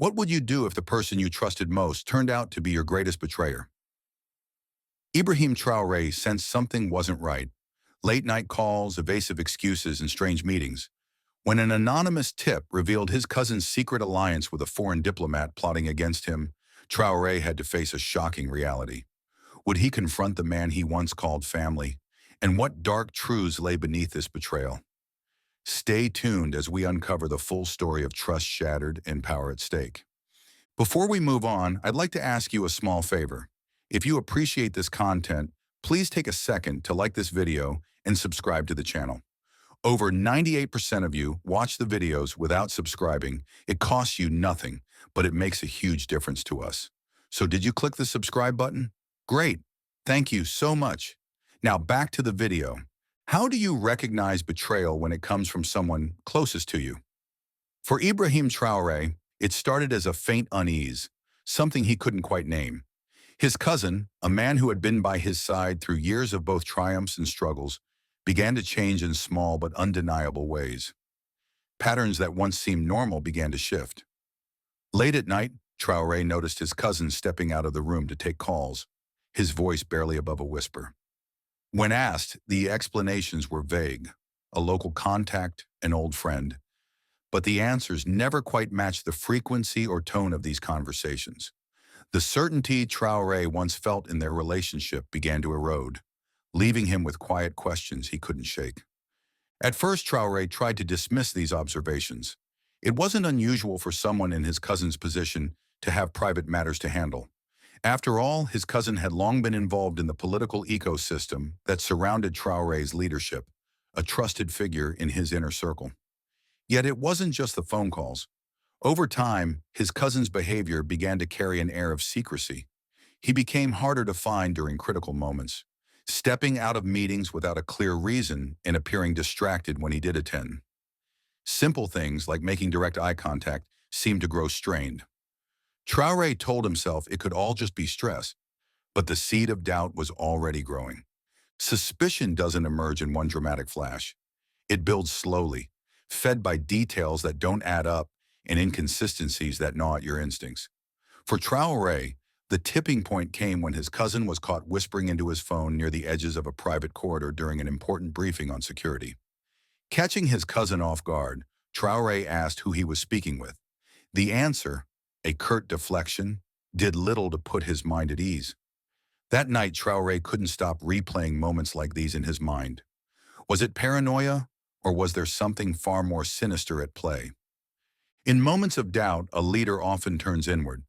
What would you do if the person you trusted most turned out to be your greatest betrayer? Ibrahim Traoré sensed something wasn't right. Late night calls, evasive excuses, and strange meetings. When an anonymous tip revealed his cousin's secret alliance with a foreign diplomat plotting against him, Traoré had to face a shocking reality. Would he confront the man he once called family? And what dark truths lay beneath this betrayal? Stay tuned as we uncover the full story of trust shattered and power at stake. Before we move on, I'd like to ask you a small favor. If you appreciate this content, please take a second to like this video and subscribe to the channel. Over 98% of you watch the videos without subscribing. It costs you nothing, but it makes a huge difference to us. So did you click the subscribe button? Great. Thank you so much. Now back to the video. How do you recognize betrayal when it comes from someone closest to you? For Ibrahim Traoré, it started as a faint unease, something he couldn't quite name. His cousin, a man who had been by his side through years of both triumphs and struggles, began to change in small but undeniable ways. Patterns that once seemed normal began to shift. Late at night, Traoré noticed his cousin stepping out of the room to take calls, his voice barely above a whisper. When asked, the explanations were vague: a local contact, an old friend. But the answers never quite matched the frequency or tone of these conversations. The certainty Traoré once felt in their relationship began to erode, leaving him with quiet questions he couldn't shake. At first, Traoré tried to dismiss these observations. It wasn't unusual for someone in his cousin's position to have private matters to handle. After all, his cousin had long been involved in the political ecosystem that surrounded Traoré's leadership, a trusted figure in his inner circle. Yet it wasn't just the phone calls. Over time, his cousin's behavior began to carry an air of secrecy. He became harder to find during critical moments, stepping out of meetings without a clear reason and appearing distracted when he did attend. Simple things like making direct eye contact seemed to grow strained. Traoré told himself it could all just be stress, but the seed of doubt was already growing. Suspicion doesn't emerge in one dramatic flash. It builds slowly, fed by details that don't add up and inconsistencies that gnaw at your instincts. For Traoré, the tipping point came when his cousin was caught whispering into his phone near the edges of a private corridor during an important briefing on security. Catching his cousin off guard, Traoré asked who he was speaking with. The answer, a curt deflection, did little to put his mind at ease. That night, Traoré couldn't stop replaying moments like these in his mind. Was it paranoia, or was there something far more sinister at play? In moments of doubt, a leader often turns inward.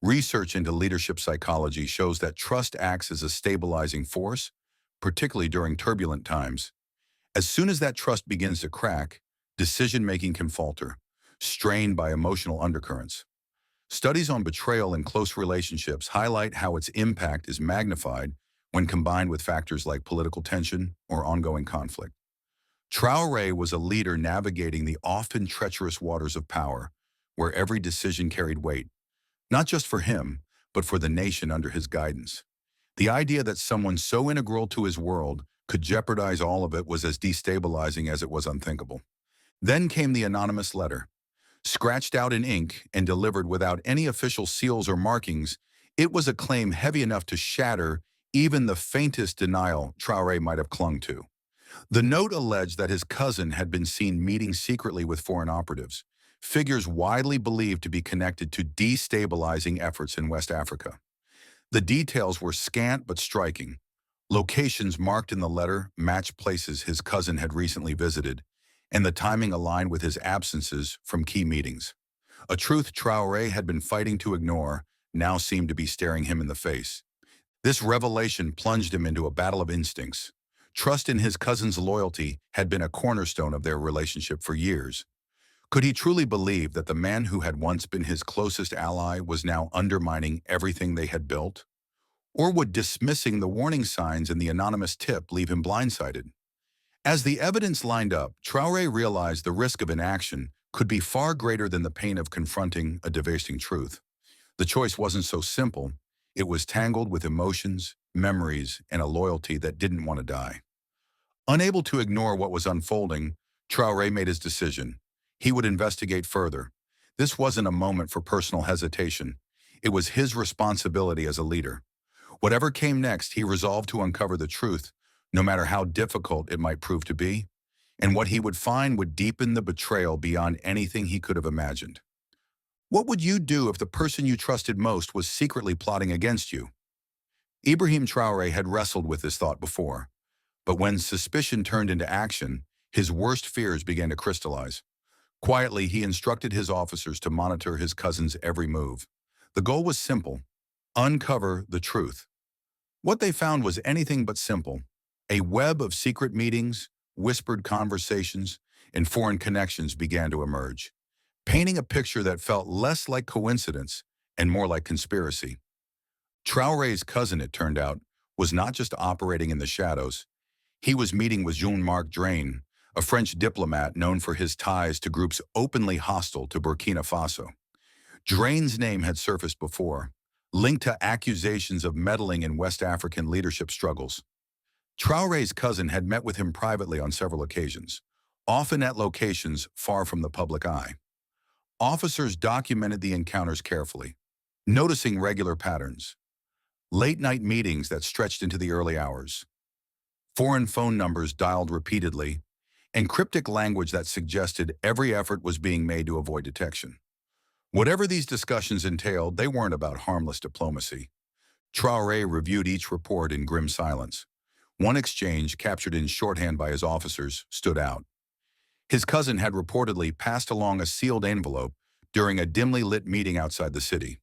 Research into leadership psychology shows that trust acts as a stabilizing force, particularly during turbulent times. As soon as that trust begins to crack, decision-making can falter, strained by emotional undercurrents. Studies on betrayal in close relationships highlight how its impact is magnified when combined with factors like political tension or ongoing conflict. Traoré was a leader navigating the often treacherous waters of power, where every decision carried weight, not just for him, but for the nation under his guidance. The idea that someone so integral to his world could jeopardize all of it was as destabilizing as it was unthinkable. Then came the anonymous letter. Scratched out in ink and delivered without any official seals or markings, it was a claim heavy enough to shatter even the faintest denial Traoré might have clung to. The note alleged that his cousin had been seen meeting secretly with foreign operatives, figures widely believed to be connected to destabilizing efforts in West Africa. The details were scant but striking. Locations marked in the letter matched places his cousin had recently visited, and the timing aligned with his absences from key meetings. A truth Traoré had been fighting to ignore now seemed to be staring him in the face. This revelation plunged him into a battle of instincts. Trust in his cousin's loyalty had been a cornerstone of their relationship for years. Could he truly believe that the man who had once been his closest ally was now undermining everything they had built? Or would dismissing the warning signs in the anonymous tip leave him blindsided? As the evidence lined up, Traoré realized the risk of inaction could be far greater than the pain of confronting a devastating truth. The choice wasn't so simple. It was tangled with emotions, memories, and a loyalty that didn't want to die. Unable to ignore what was unfolding, Traoré made his decision. He would investigate further. This wasn't a moment for personal hesitation. It was his responsibility as a leader. Whatever came next, he resolved to uncover the truth, no matter how difficult it might prove to be, and what he would find would deepen the betrayal beyond anything he could have imagined. What would you do if the person you trusted most was secretly plotting against you? Ibrahim Traoré had wrestled with this thought before, but when suspicion turned into action, his worst fears began to crystallize. Quietly, he instructed his officers to monitor his cousin's every move. The goal was simple: uncover the truth. What they found was anything but simple: a web of secret meetings, whispered conversations, and foreign connections began to emerge, painting a picture that felt less like coincidence and more like conspiracy. Traoré's cousin, it turned out, was not just operating in the shadows. He was meeting with Jean-Marc Drain, a French diplomat known for his ties to groups openly hostile to Burkina Faso. Drain's name had surfaced before, linked to accusations of meddling in West African leadership struggles. Traoré's cousin had met with him privately on several occasions, often at locations far from the public eye. Officers documented the encounters carefully, noticing regular patterns: late-night meetings that stretched into the early hours, foreign phone numbers dialed repeatedly, and cryptic language that suggested every effort was being made to avoid detection. Whatever these discussions entailed, they weren't about harmless diplomacy. Traoré reviewed each report in grim silence. One exchange, captured in shorthand by his officers, stood out. His cousin had reportedly passed along a sealed envelope during a dimly lit meeting outside the city.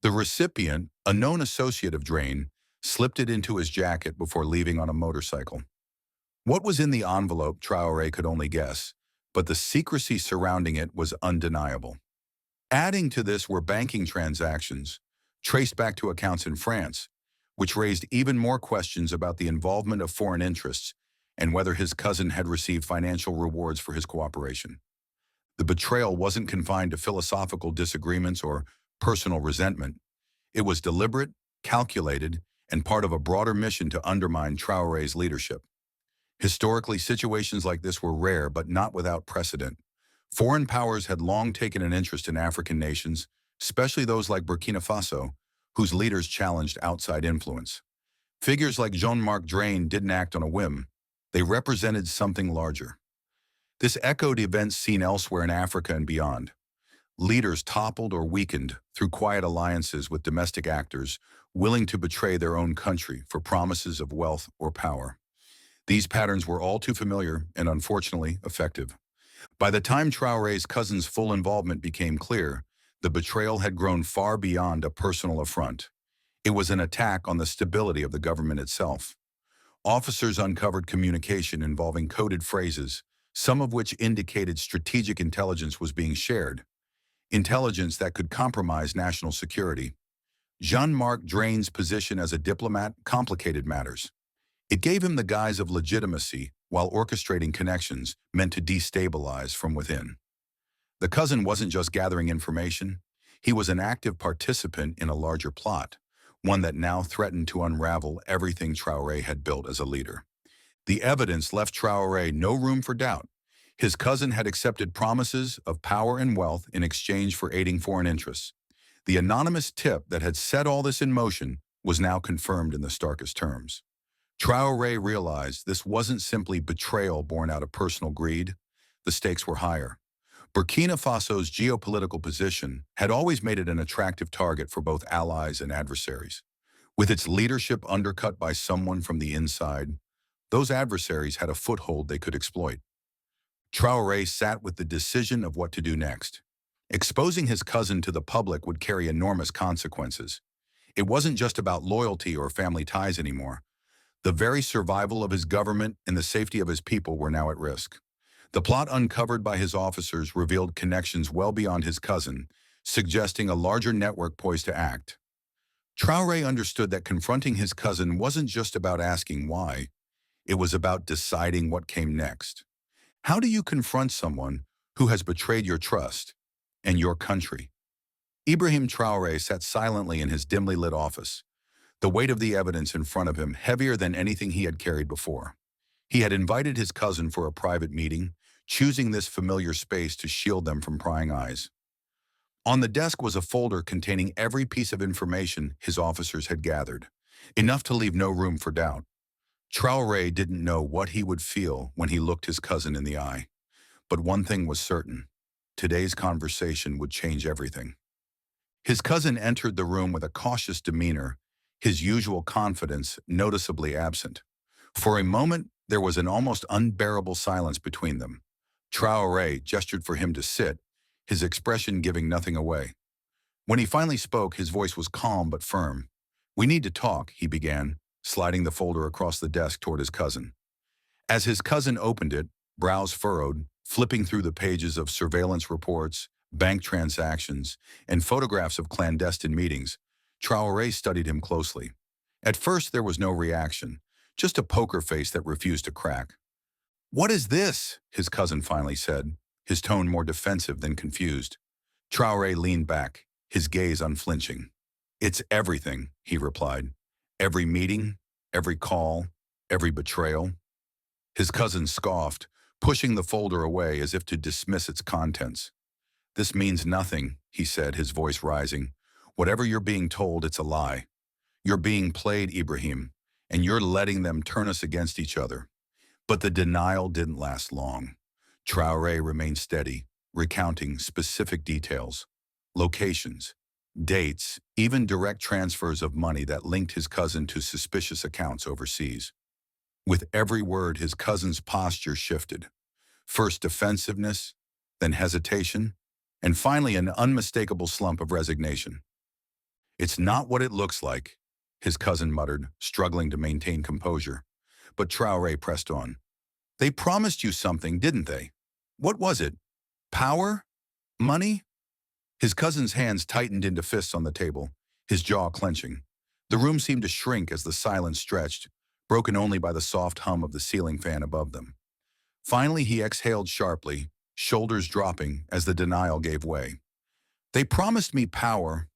The recipient, a known associate of Drain, slipped it into his jacket before leaving on a motorcycle. What was in the envelope, Traoré could only guess, but the secrecy surrounding it was undeniable. Adding to this were banking transactions, traced back to accounts in France, which raised even more questions about the involvement of foreign interests and whether his cousin had received financial rewards for his cooperation. The betrayal wasn't confined to philosophical disagreements or personal resentment. It was deliberate, calculated, and part of a broader mission to undermine Traoré's leadership. Historically, situations like this were rare but not without precedent. Foreign powers had long taken an interest in African nations, especially those like Burkina Faso, whose leaders challenged outside influence. Figures like Jean-Marc Drain didn't act on a whim. They represented something larger. This echoed events seen elsewhere in Africa and beyond. Leaders toppled or weakened through quiet alliances with domestic actors willing to betray their own country for promises of wealth or power. These patterns were all too familiar and, unfortunately, effective. By the time Traoré's cousin's full involvement became clear, the betrayal had grown far beyond a personal affront. It was an attack on the stability of the government itself. Officers uncovered communication involving coded phrases, some of which indicated strategic intelligence was being shared, intelligence that could compromise national security. Jean-Marc Drain's position as a diplomat complicated matters. It gave him the guise of legitimacy while orchestrating connections meant to destabilize from within. The cousin wasn't just gathering information. He was an active participant in a larger plot, one that now threatened to unravel everything Traoré had built as a leader. The evidence left Traoré no room for doubt. His cousin had accepted promises of power and wealth in exchange for aiding foreign interests. The anonymous tip that had set all this in motion was now confirmed in the starkest terms. Traoré realized this wasn't simply betrayal born out of personal greed. The stakes were higher. Burkina Faso's geopolitical position had always made it an attractive target for both allies and adversaries. With its leadership undercut by someone from the inside, those adversaries had a foothold they could exploit. Traoré sat with the decision of what to do next. Exposing his cousin to the public would carry enormous consequences. It wasn't just about loyalty or family ties anymore. The very survival of his government and the safety of his people were now at risk. The plot uncovered by his officers revealed connections well beyond his cousin, suggesting a larger network poised to act. Traoré understood that confronting his cousin wasn't just about asking why. It was about deciding what came next. How do you confront someone who has betrayed your trust and your country? Ibrahim Traoré sat silently in his dimly lit office, the weight of the evidence in front of him heavier than anything he had carried before. He had invited his cousin for a private meeting, choosing this familiar space to shield them from prying eyes. On the desk was a folder containing every piece of information his officers had gathered, enough to leave no room for doubt. Traore didn't know what he would feel when he looked his cousin in the eye. But one thing was certain. Today's conversation would change everything. His cousin entered the room with a cautious demeanor, his usual confidence noticeably absent. For a moment, there was an almost unbearable silence between them. Traore gestured for him to sit, his expression giving nothing away. When he finally spoke, his voice was calm but firm. "We need to talk," he began, sliding the folder across the desk toward his cousin. As his cousin opened it, brows furrowed, flipping through the pages of surveillance reports, bank transactions, and photographs of clandestine meetings, Traore studied him closely. At first, there was no reaction, just a poker face that refused to crack. "What is this?" his cousin finally said, his tone more defensive than confused. Traore leaned back, his gaze unflinching. "It's everything," he replied. "Every meeting, every call, every betrayal." His cousin scoffed, pushing the folder away as if to dismiss its contents. "This means nothing," he said, his voice rising. "Whatever you're being told, it's a lie. You're being played, Ibrahim, and you're letting them turn us against each other." But the denial didn't last long. Traore remained steady, recounting specific details, locations, dates, even direct transfers of money that linked his cousin to suspicious accounts overseas. With every word, his cousin's posture shifted. First defensiveness, then hesitation, and finally an unmistakable slump of resignation. "It's not what it looks like," his cousin muttered, struggling to maintain composure. But Traore pressed on. "They promised you something, didn't they? What was it? Power? Money?" His cousin's hands tightened into fists on the table, his jaw clenching. The room seemed to shrink as the silence stretched, broken only by the soft hum of the ceiling fan above them. Finally, he exhaled sharply, shoulders dropping as the denial gave way. "They promised me power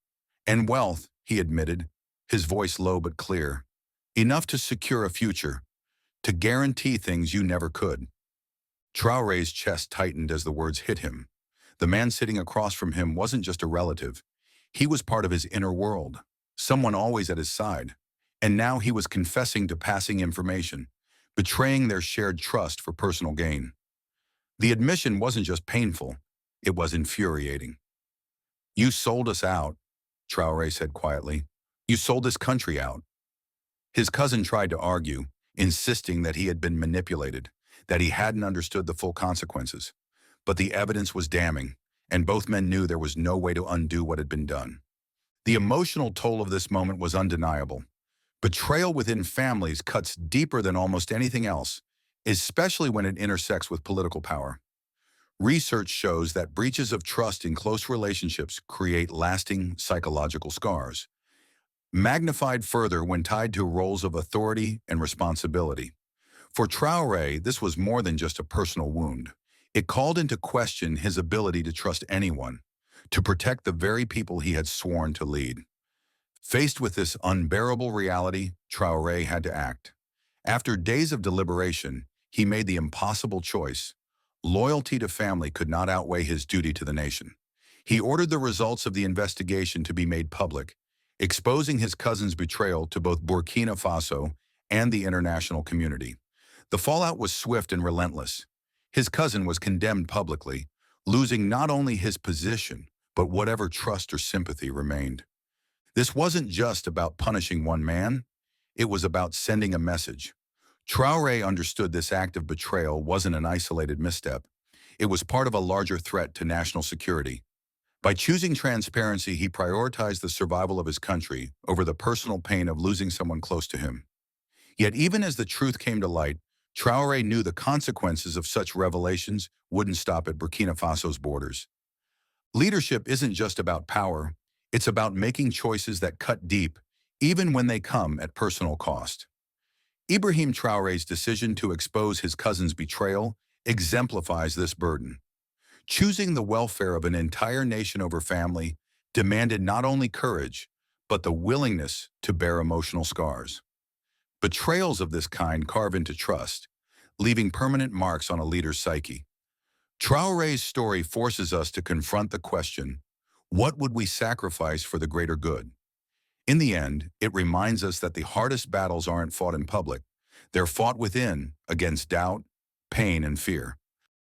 and wealth," he admitted, his voice low but clear. "Enough to secure a future, to guarantee things you never could." Traore's chest tightened as the words hit him. The man sitting across from him wasn't just a relative. He was part of his inner world, someone always at his side. And now he was confessing to passing information, betraying their shared trust for personal gain. The admission wasn't just painful, it was infuriating. "You sold us out," Traore said quietly. "You sold this country out." His cousin tried to argue, insisting that he had been manipulated, that he hadn't understood the full consequences. But the evidence was damning, and both men knew there was no way to undo what had been done. The emotional toll of this moment was undeniable. Betrayal within families cuts deeper than almost anything else, especially when it intersects with political power. Research shows that breaches of trust in close relationships create lasting psychological scars, magnified further when tied to roles of authority and responsibility. For Traore, this was more than just a personal wound. It called into question his ability to trust anyone, to protect the very people he had sworn to lead. Faced with this unbearable reality, Traore had to act. After days of deliberation, he made the impossible choice. Loyalty to family could not outweigh his duty to the nation. He ordered the results of the investigation to be made public, exposing his cousin's betrayal to both Burkina Faso and the international community. The fallout was swift and relentless. His cousin was condemned publicly, losing not only his position, but whatever trust or sympathy remained. This wasn't just about punishing one man, it was about sending a message. Traore understood this act of betrayal wasn't an isolated misstep. It was part of a larger threat to national security. By choosing transparency, he prioritized the survival of his country over the personal pain of losing someone close to him. Yet even as the truth came to light, Traore knew the consequences of such revelations wouldn't stop at Burkina Faso's borders. Leadership isn't just about power, it's about making choices that cut deep, even when they come at personal cost. Ibrahim Traore's decision to expose his cousin's betrayal exemplifies this burden. Choosing the welfare of an entire nation over family demanded not only courage, but the willingness to bear emotional scars. Betrayals of this kind carve into trust, leaving permanent marks on a leader's psyche. Traore's story forces us to confront the question, What would we sacrifice for the greater good? In the end, it reminds us that the hardest battles aren't fought in public. They're fought within, against doubt, pain, and fear.